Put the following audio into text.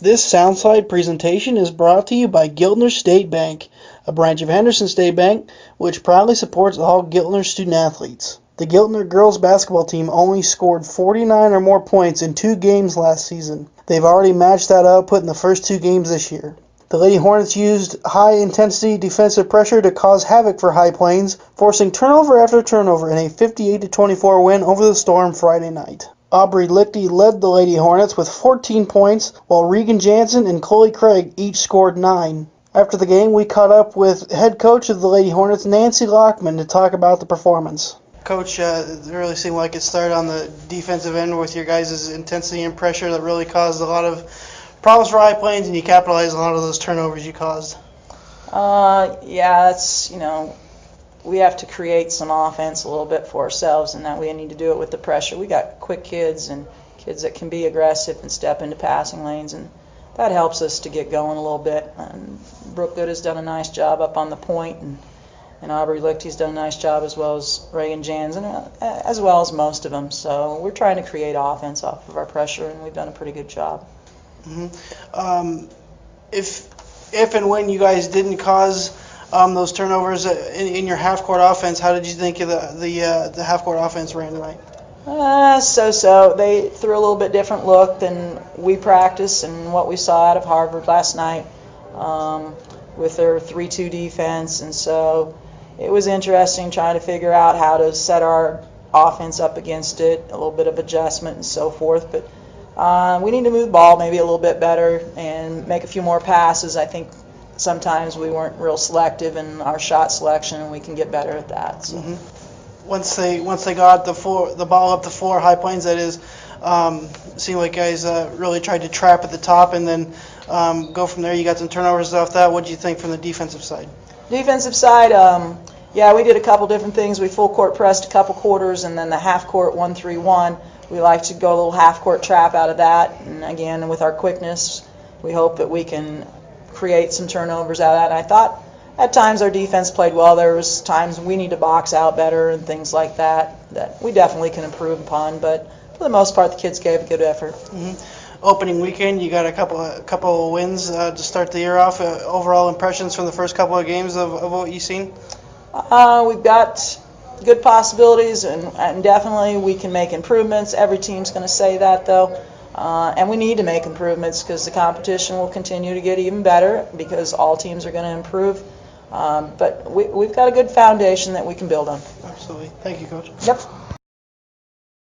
This Soundslide presentation is brought to you by Giltner State Bank, a branch of Henderson State Bank, which proudly supports all Giltner student-athletes. The Giltner girls basketball team only scored 49 or more points in 2 games last season. They've already matched that output in the first 2 games this year. The Lady Hornets used high-intensity defensive pressure to cause havoc for High Plains, forcing turnover after turnover in a 58-24 win over the Storm Friday night. Aubrey Lichty led the Lady Hornets with 14 points, while Regan Jansen and Chloe Craig each scored 9. After the game, we caught up with head coach of the Lady Hornets, Nancy Lockman, to talk about the performance. Coach, it really seemed like it started on the defensive end with your guys' intensity and pressure that really caused a lot of problems for High Plains, and you capitalized on a lot of those turnovers you caused. Yeah, that's, we have to create some offense a little bit for ourselves, and that we need to do it with the pressure. We got quick kids and kids that can be aggressive and step into passing lanes, and that helps us to get going a little bit. And Brooke Good has done a nice job up on the point, and Aubrey Lichty's done a nice job, as well as Reagan Jansen, as well as most of them. So we're trying to create offense off of our pressure, and we've done a pretty good job. Mm-hmm. If and when you guys didn't cause those turnovers in your half-court offense, how did you think of the half-court offense ran tonight? So. They threw a little bit different look than we practiced and what we saw out of Harvard last night with their 3-2 defense. And so it was interesting trying to figure out how to set our offense up against it, a little bit of adjustment and so forth. But we need to move the ball maybe a little bit better and make a few more passes. I think sometimes we weren't real selective in our shot selection, and we can get better at that. So. Mm-hmm. Once they got the ball up the floor, High Plains that is, seemed like guys really tried to trap at the top and then go from there. You got some turnovers off that. What did you think from the defensive side? Defensive side, yeah, we did a couple different things. We full court pressed a couple quarters, and then the half court 1-3-1. We like to go a little half court trap out of that, and again with our quickness, we hope that we can create some turnovers out of that. And I thought at times our defense played well. There was times we need to box out better and things like that we definitely can improve upon. But for the most part, the kids gave a good effort. Mm-hmm. Opening weekend, you got a couple of wins to start the year off. Overall impressions from the first couple of games of what you've seen? We've got good possibilities, and definitely we can make improvements. Every team's going to say that, though. And we need to make improvements because the competition will continue to get even better because all teams are going to improve. But we've got a good foundation that we can build on. Absolutely. Thank you, Coach. Yep.